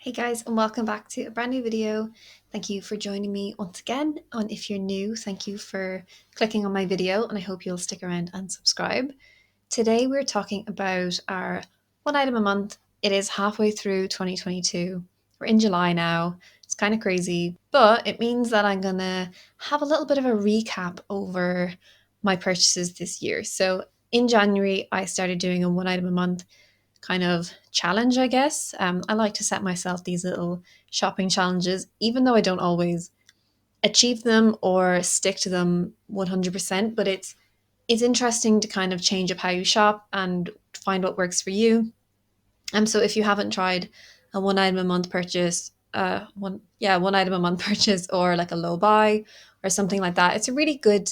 Hey guys, and welcome back to a brand new video. Thank you for joining me once again. And if you're new, thank you for clicking on my video, and I hope you'll stick around and subscribe. Today we're talking about our one item a month. It is halfway through 2022. We're in July now. It's kind of crazy, but it means that I'm gonna have a little bit of a recap over my purchases this year. So in January, I started doing a one item a month kind of challenge, I guess. I like to set myself these little shopping challenges, even though I don't always achieve them or stick to them 100%. But it's interesting to kind of change up how you shop and find what works for you. So if you haven't tried a one item a month purchase, one item a month purchase, or like a low buy or something like that, it's a really good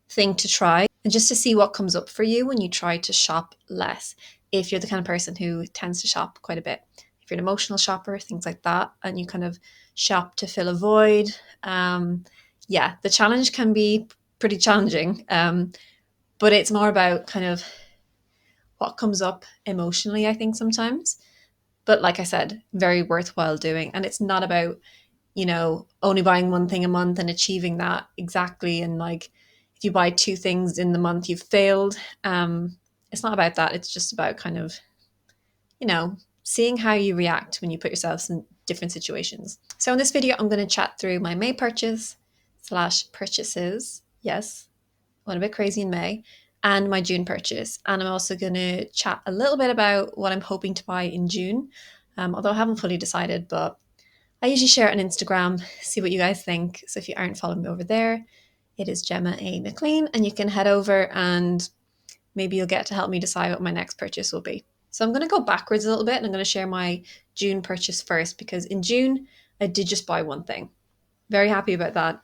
thing to try and just to see what comes up for you when you try to shop less. If you're the kind of person who tends to shop quite a bit, if you're an emotional shopper, things like that, and you kind of shop to fill a void, the challenge can be pretty challenging. But it's more about kind of what comes up emotionally, I think sometimes. But like I said, very worthwhile doing. And it's not about, only buying one thing a month and achieving that exactly. And like, if you buy two things in the month, you've failed. It's not about that. It's just about kind of, seeing how you react when you put yourselves in different situations. So in this video, I'm going to chat through my May purchase slash purchases. Yes, went a bit crazy in May, and my June purchase. And I'm also going to chat a little bit about what I'm hoping to buy in June, although I haven't fully decided, but I usually share it on Instagram, see what you guys think. So if you aren't following me over there, it is Gemma A. McLean, and you can head over and maybe you'll get to help me decide what my next purchase will be. So I'm going to go backwards a little bit and I'm going to share my June purchase first because in June, I did just buy one thing. Very happy about that.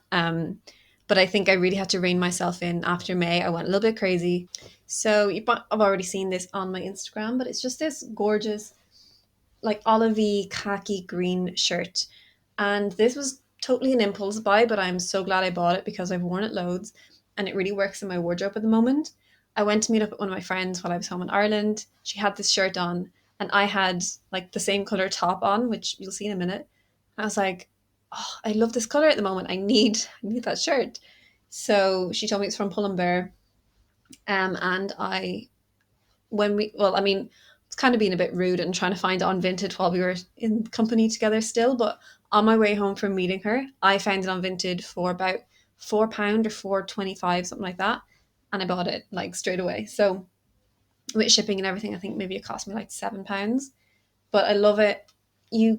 But I think I really had to rein myself in after May. I went a little bit crazy. So I've already seen this on my Instagram, but it's just this gorgeous, like olivey khaki green shirt. And this was totally an impulse buy, but I'm so glad I bought it because I've worn it loads and it really works in my wardrobe at the moment. I went to meet up with one of my friends while I was home in Ireland. She had this shirt on and I had like the same color top on, which you'll see in a minute. I was like, oh, I love this color at the moment. I need that shirt. So she told me it's from Pull and Bear. And I when we well, I mean, it's kind of being a bit rude and trying to find it on Vinted while we were in company together still, but on my way home from meeting her, I found it on Vinted for about £4 or 4.25, something like that. And I bought it like straight away. So with shipping and everything, I think maybe it cost me like £7. But I love it. You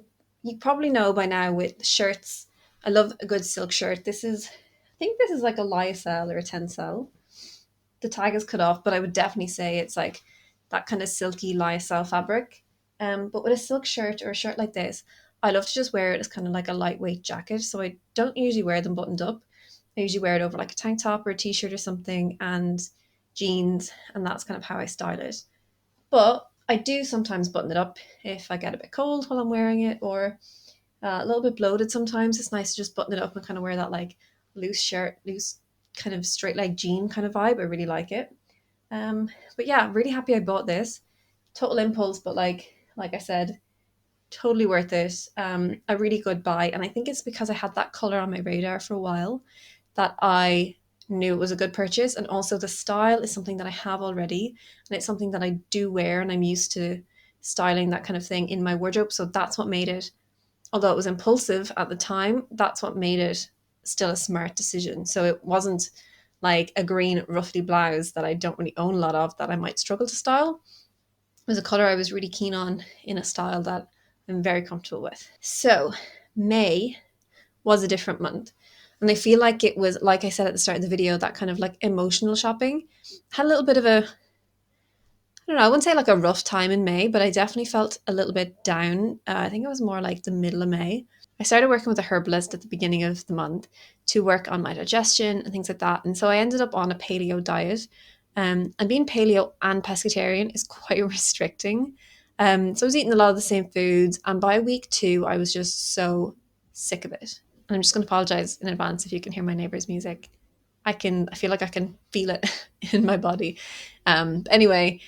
probably know by now with shirts, I love a good silk shirt. I think this is like a lyocell or a tencel. The tag is cut off, but I would definitely say it's like that kind of silky lyocell fabric. But with a silk shirt or a shirt like this, I love to just wear it as kind of like a lightweight jacket. So I don't usually wear them buttoned up. I usually wear it over like a tank top or a t-shirt or something and jeans, and that's kind of how I style it. But I do sometimes button it up if I get a bit cold while I'm wearing it, or a little bit bloated sometimes. It's nice to just button it up and kind of wear that like loose shirt, loose kind of straight leg jean kind of vibe. I really like it. But yeah, really happy I bought this. Total impulse, but like I said, totally worth it. A really good buy, and I think it's because I had that color on my radar for a while that I knew it was a good purchase, and also the style is something that I have already, and it's something that I do wear, and I'm used to styling that kind of thing in my wardrobe. So that's what made it, although it was impulsive at the time, that's what made it still a smart decision. So it wasn't like a green ruffly blouse that I don't really own a lot of that I might struggle to style. It was a color I was really keen on in a style that I'm very comfortable with. So May was a different month. And I feel like it was, like I said at the start of the video, that kind of like emotional shopping. Had a little bit of a, I don't know, I wouldn't say like a rough time in May, but I definitely felt a little bit down. I think it was more like the middle of May. I started working with a herbalist at the beginning of the month to work on my digestion and things like that. And so I ended up on a paleo diet. And being paleo and pescatarian is quite restricting. So I was eating a lot of the same foods. And by week 2, I was just so sick of it. And I'm just going to apologize in advance if you can hear my neighbor's music. I feel like I can feel it in my body. Anyway,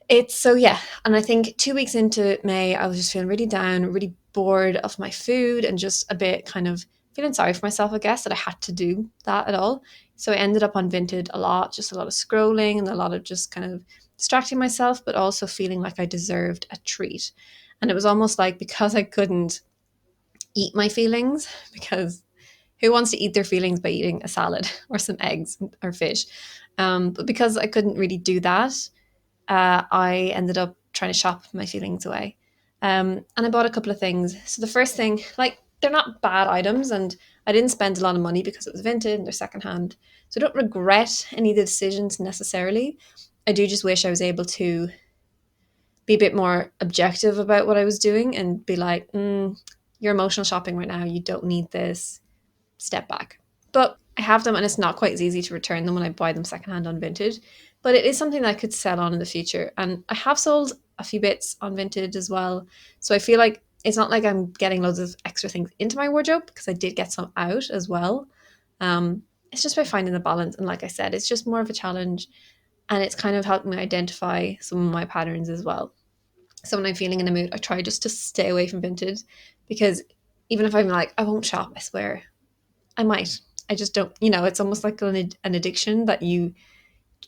it's so yeah. And I think 2 weeks into May, I was just feeling really down, really bored of my food and just a bit kind of feeling sorry for myself, I guess, that I had to do that at all. So I ended up on Vinted a lot, just a lot of scrolling and a lot of just kind of distracting myself, but also feeling like I deserved a treat. And it was almost like, because I couldn't eat my feelings, because who wants to eat their feelings by eating a salad or some eggs or fish? But because I couldn't really do that, I ended up trying to shop my feelings away. And I bought a couple of things. So the first thing, like, they're not bad items, and I didn't spend a lot of money because it was vintage and they're secondhand. So I don't regret any of the decisions necessarily. I do just wish I was able to be a bit more objective about what I was doing and be like, you're emotional shopping right now. You don't need this. Step back. But I have them, and it's not quite as easy to return them when I buy them secondhand on Vinted. But it is something that I could sell on in the future. And I have sold a few bits on Vinted as well. So I feel like it's not like I'm getting loads of extra things into my wardrobe, because I did get some out as well. It's just by finding the balance. And like I said, it's just more of a challenge. And it's kind of helping me identify some of my patterns as well. So when I'm feeling in a mood, I try just to stay away from Vinted, because even if I'm like, I won't shop, I swear, I might. I just don't, it's almost like an addiction that you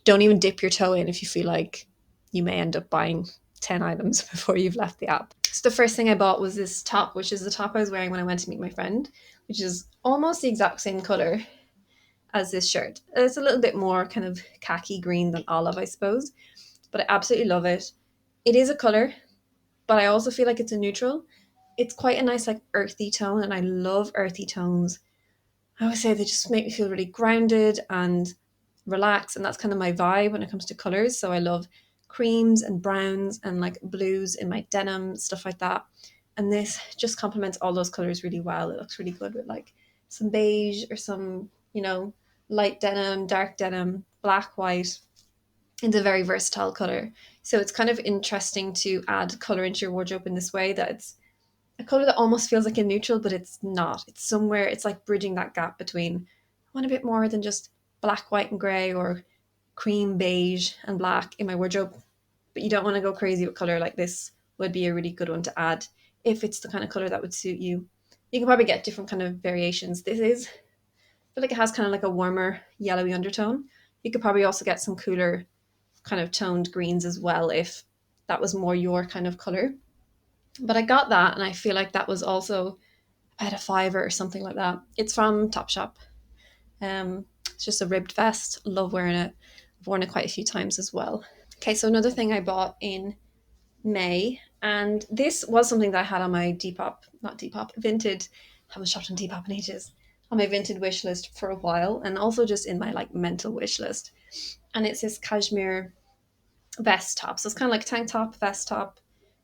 don't even dip your toe in if you feel like you may end up buying 10 items before you've left the app. So the first thing I bought was this top, which is the top I was wearing when I went to meet my friend, which is almost the exact same color as this shirt. It's a little bit more kind of khaki green than olive, I suppose, but I absolutely love it. It is a color, but I also feel like it's a neutral. It's quite a nice, like, earthy tone, and I love earthy tones. I always say they just make me feel really grounded and relaxed, and that's kind of my vibe when it comes to colors. So I love creams and browns and like blues in my denim, stuff like that. And this just complements all those colors really well. It looks really good with like some beige or some, light denim, dark denim, black, white. It's a very versatile color. So it's kind of interesting to add color into your wardrobe in this way, that it's a color that almost feels like a neutral, but it's not. It's somewhere, it's like bridging that gap between, I want a bit more than just black, white, and grey, or cream, beige, and black in my wardrobe. But you don't want to go crazy with color. Like, this would be a really good one to add if it's the kind of color that would suit you. You can probably get different kind of variations. I feel like it has kind of like a warmer yellowy undertone. You could probably also get some cooler kind of toned greens as well if that was more your kind of color. But I got that, and I feel like that was also about a fiver or something like that. It's from Topshop. It's just a ribbed vest. Love wearing it. I've worn it quite a few times as well. Okay, so another thing I bought in May, and this was something that I had on my Vinted. I haven't shopped on Depop in ages. On my Vinted wish list for a while, and also just in my like mental wish list. And it's this cashmere vest top. So it's kind of like tank top, vest top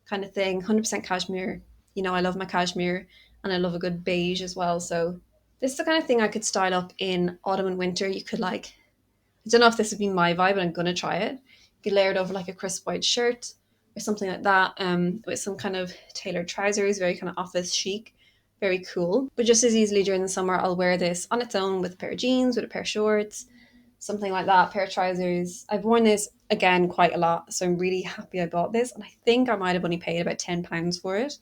kind of thing, 100% cashmere. I love my cashmere, and I love a good beige as well. So this is the kind of thing I could style up in autumn and winter. You could, like, I don't know if this would be my vibe, but I'm going to try it. You could layer it over like a crisp white shirt or something like that, with some kind of tailored trousers, very kind of office chic, very cool. But just as easily during the summer, I'll wear this on its own with a pair of jeans, with a pair of shorts, something like that, pair of trousers. I've worn this again quite a lot, so I'm really happy I bought this, and I think I might have only paid about £10 for it.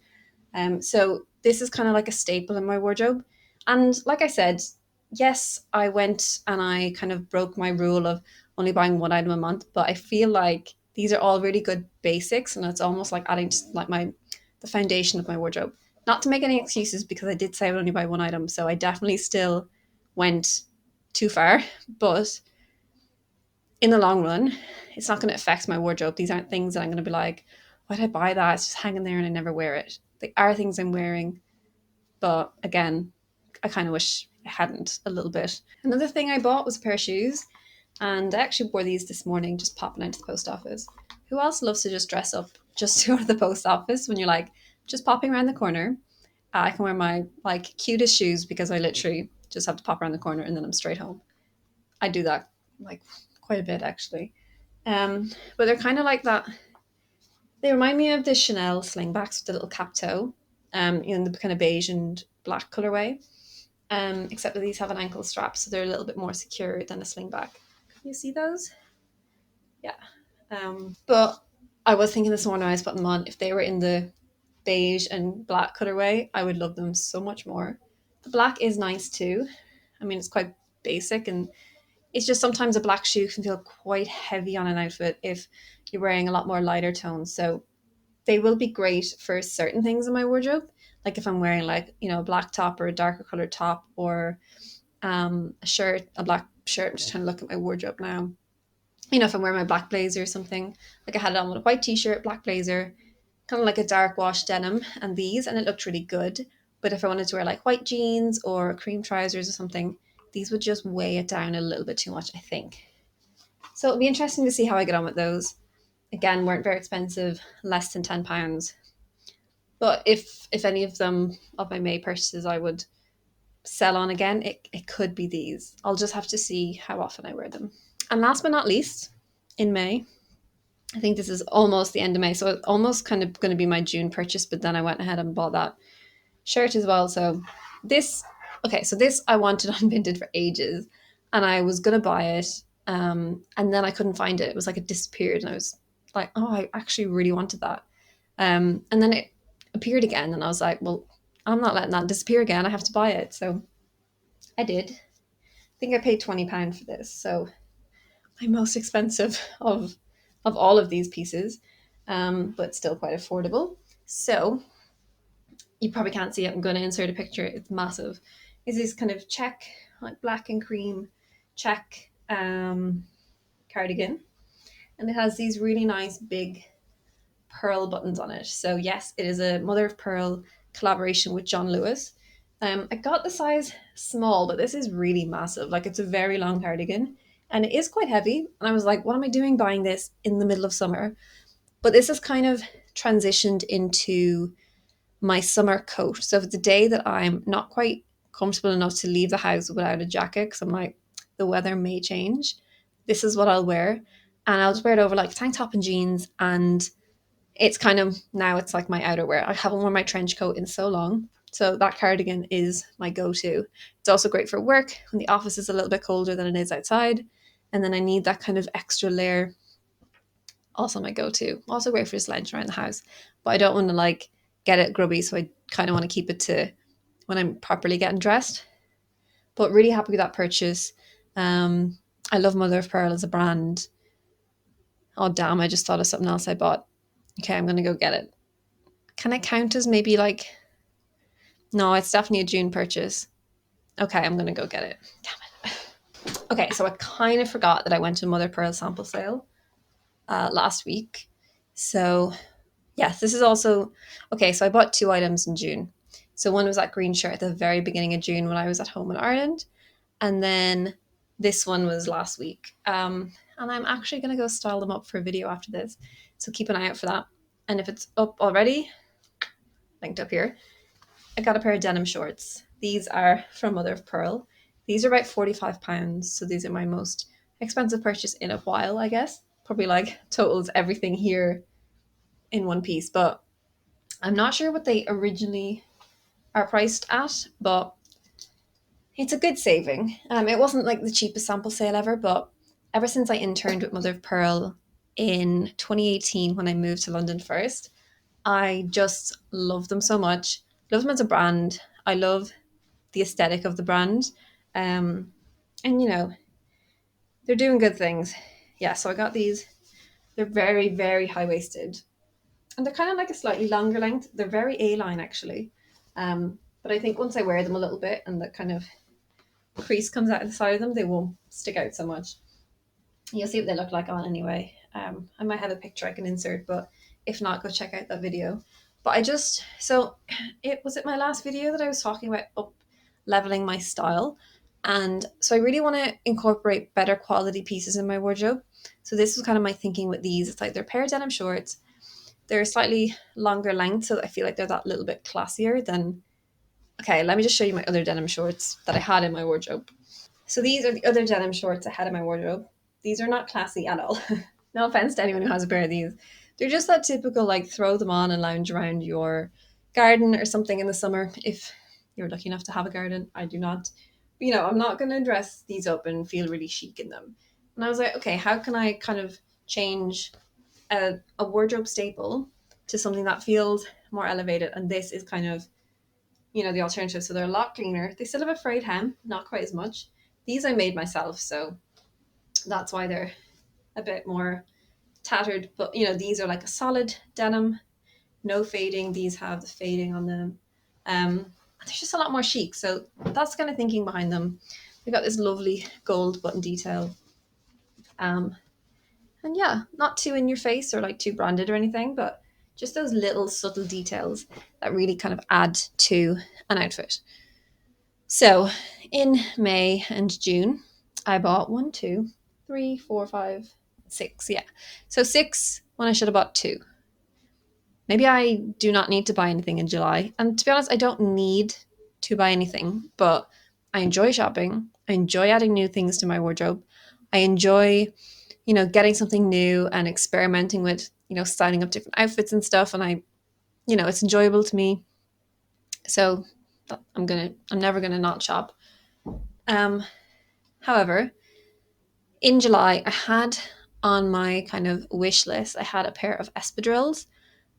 So this is kind of like a staple in my wardrobe. And like I said, yes, I went and I kind of broke my rule of only buying one item a month, but I feel like these are all really good basics, and it's almost like adding to like the foundation of my wardrobe. Not to make any excuses, because I did say I would only buy one item, so I definitely still went too far, but in the long run, it's not going to affect my wardrobe. These aren't things that I'm going to be like, why did I buy that? It's just hanging there and I never wear it. They are things I'm wearing, but again, I kind of wish I hadn't a little bit. Another thing I bought was a pair of shoes, and I actually wore these this morning just popping out to the post office. Who else loves to just dress up just to go to the post office when you're like just popping around the corner? I can wear my like cutest shoes because I literally just have to pop around the corner and then I'm straight home. I do that like quite a bit actually. But they're kind of like that. They remind me of the Chanel slingbacks with the little cap toe, in the kind of beige and black colorway. Except that these have an ankle strap, so they're a little bit more secure than a slingback. Can you see those? Yeah. But I was thinking this morning when I was putting them on, if they were in the beige and black colorway, I would love them so much more. The black is nice too. I mean, it's quite basic, and it's just sometimes a black shoe can feel quite heavy on an outfit if you're wearing a lot more lighter tones. So they will be great for certain things in my wardrobe. Like if I'm wearing like, a black top or a darker colored top, or a shirt, a black shirt. I'm just trying to look at my wardrobe now. If I'm wearing my black blazer or something, like I had it on with a white t-shirt, black blazer, kind of like a dark wash denim and it looked really good. But if I wanted to wear like white jeans or cream trousers or something, these would just weigh it down a little bit too much, I think. So it'll be interesting to see how I get on with those. Again, weren't very expensive, less than £10. But if any of them of my May purchases I would sell on again, it could be these. I'll just have to see how often I wear them. And last but not least, in May, I think this is almost the end of May, so it's almost kind of going to be my June purchase, but then I went ahead and bought that shirt as well. So this, okay, so this I wanted on Vinted for ages, and I was going to buy it, and then I couldn't find it. It was like it disappeared, and I was like, oh, I actually really wanted that. And then it appeared again, and I was like, well, I'm not letting that disappear again. I have to buy it. So I did. I think I paid £20 for this. So my most expensive of all of these pieces, but still quite affordable. So you probably can't see it. I'm going to insert a picture. It's massive. Is this kind of check, like black and cream check cardigan, and it has these really nice big pearl buttons on it. So yes, it is a mother of pearl collaboration with John Lewis. I got the size small, but this is really massive. Like it's a very long cardigan, and it is quite heavy. And I was like, what am I doing buying this in the middle of summer? But this has kind of transitioned into my summer coat. So if it's a day that I'm not quite comfortable enough to leave the house without a jacket, because I'm like, the weather may change, this is what I'll wear. And I'll just wear it over like tank top and jeans, and it's kind of now it's like my outerwear. I haven't worn my trench coat in so long. So that cardigan is my go-to. It's also great for work when the office is a little bit colder than it is outside. And then I need that kind of extra layer. Also my go-to. Also great for just lounging around the house. But I don't want to like get it grubby. So I kind of want to keep it to when I'm properly getting dressed. But really happy with that purchase. I love Mother of Pearl as a brand. Oh damn, I just thought of something else I bought. Okay, I'm gonna go get it. Can it count as maybe like, no, it's definitely a June purchase. Okay, I'm gonna go get it. Damn it. Okay, so I kind of forgot that I went to Mother Pearl sample sale last week. So yes, this is also okay. So I bought two items in June. So one was that green shirt at the very beginning of June when I was at home in Ireland, and then this one was last week. And I'm actually gonna go style them up for a video after this. So keep an eye out for that. And if it's up already, linked up here, I got a pair of denim shorts. These are from Mother of Pearl. These are about £45. So these are my most expensive purchase in a while, I guess. Probably like totals everything here in one piece. But I'm not sure what they originally are priced at, but it's a good saving. It wasn't like the cheapest sample sale ever, but ever since I interned with Mother of Pearl in 2018 when I moved to London first, I just love them so much. Love them as a brand. I love the aesthetic of the brand. And they're doing good things. Yeah, so I got these. They're very, very high waisted. And they're kind of like a slightly longer length. They're very A-line actually. But I think once I wear them a little bit and the kind of crease comes out of the side of them, they won't stick out so much. You'll see what they look like on anyway. I might have a picture I can insert, but if not, go check out that video. But it was my last video that I was talking about up leveling my style. And so I really want to incorporate better quality pieces in my wardrobe. So this was kind of my thinking with these. It's like they're a pair of denim shorts. They're slightly longer length, so I feel like they're that little bit classier than. Okay, let me just show you my other denim shorts that I had in my wardrobe. So these are the other denim shorts I had in my wardrobe. These are not classy at all. No offense to anyone who has a pair of these. They're just that typical, like, throw them on and lounge around your garden or something in the summer. If you're lucky enough to have a garden, I do not. But, I'm not going to dress these up and feel really chic in them. And I was like, okay, how can I kind of change a wardrobe staple to something that feels more elevated, and this is kind of, the alternative. So they're a lot cleaner. They still have a frayed hem, not quite as much. These I made myself, so that's why they're a bit more tattered. But these are like a solid denim, no fading. These have the fading on them. They're just a lot more chic. So that's kind of thinking behind them. They've got this lovely gold button detail. Um, and yeah, not too in your face or like too branded or anything, but just those little subtle details that really kind of add to an outfit. So in May and June, I bought one, two, three, four, five, six. Yeah. So six when I should have bought two. Maybe I do not need to buy anything in July. And to be honest, I don't need to buy anything, but I enjoy shopping. I enjoy adding new things to my wardrobe. I enjoy, getting something new and experimenting with, styling up different outfits and stuff. And it's enjoyable to me. So I'm never gonna not shop. However, in July, I had on my kind of wish list, I had a pair of espadrilles.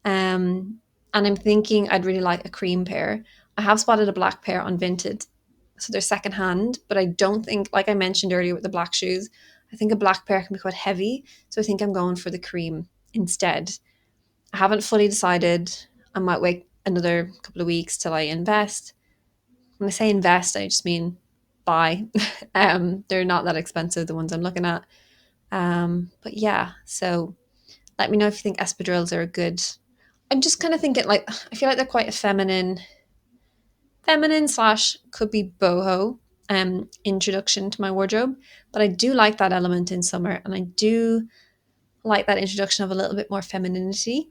And I'm thinking I'd really like a cream pair. I have spotted a black pair on Vinted, so they're secondhand, but I don't think, like I mentioned earlier with the black shoes, I think a black pair can be quite heavy, so I think I'm going for the cream instead. I haven't fully decided. I might wait another couple of weeks till I invest. When I say invest, I just mean buy. They're not that expensive, the ones I'm looking at. But yeah, so let me know if you think espadrilles are a good. I'm just kind of thinking, like, I feel like they're quite a feminine slash could be boho introduction to my wardrobe. But I do like that element in summer, and I do like that introduction of a little bit more femininity.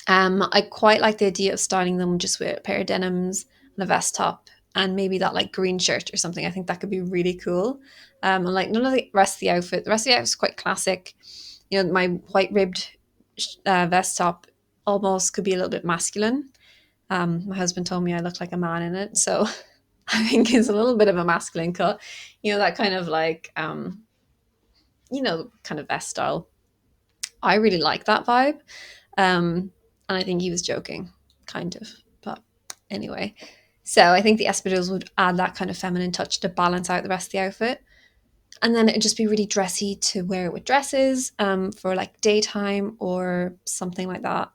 I quite like the idea of styling them just with a pair of denims and a vest top and maybe that like green shirt or something. I think that could be really cool. And like none of the rest of the outfit. The rest of the outfit is quite classic. My white ribbed vest top almost could be a little bit masculine. My husband told me I look like a man in it, so I think it's a little bit of a masculine cut. That kind of like kind of vest style. I really like that vibe. And I think he was joking, kind of. But anyway, so I think the espadrilles would add that kind of feminine touch to balance out the rest of the outfit. And then it'd just be really dressy to wear it with dresses for like daytime or something like that,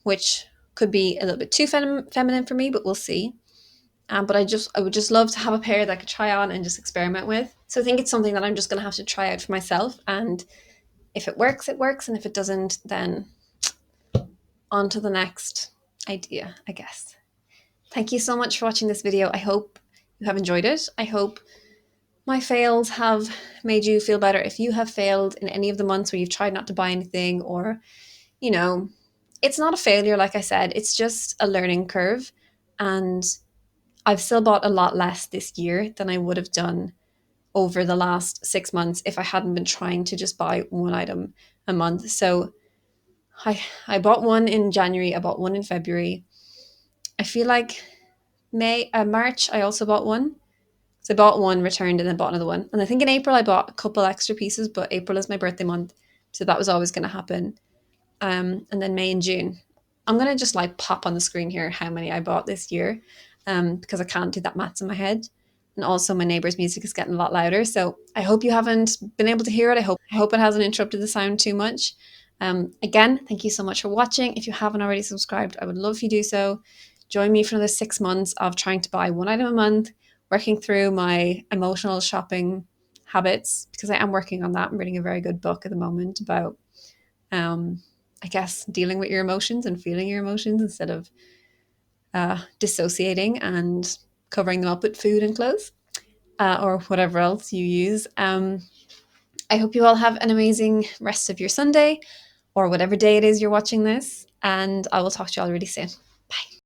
which could be a little bit too feminine for me, but we'll see. But I would just love to have a pair that I could try on and just experiment with. So I think it's something that I'm just going to have to try out for myself. And if it works, it works. And if it doesn't, then on to the next idea, I guess. Thank you so much for watching this video. I hope you have enjoyed it. I hope my fails have made you feel better. If you have failed in any of the months where you've tried not to buy anything, or, it's not a failure, like I said, it's just a learning curve. And I've still bought a lot less this year than I would have done over the last 6 months if I hadn't been trying to just buy one item a month. So I bought one in January, I bought one in February. I feel like March, I also bought one. So I bought one, returned, and then bought another one. And I think in April, I bought a couple extra pieces, but April is my birthday month. So that was always going to happen. And then May and June. I'm going to just like pop on the screen here how many I bought this year because I can't do that maths in my head. And also my neighbor's music is getting a lot louder. So I hope you haven't been able to hear it. I hope it hasn't interrupted the sound too much. Again, thank you so much for watching. If you haven't already subscribed, I would love if you do so. Join me for another 6 months of trying to buy one item a month, working through my emotional shopping habits, because I am working on that. I'm reading a very good book at the moment about, I guess, dealing with your emotions and feeling your emotions instead of dissociating and covering them up with food and clothes or whatever else you use. I hope you all have an amazing rest of your Sunday or whatever day it is you're watching this, and I will talk to you all really soon. Bye.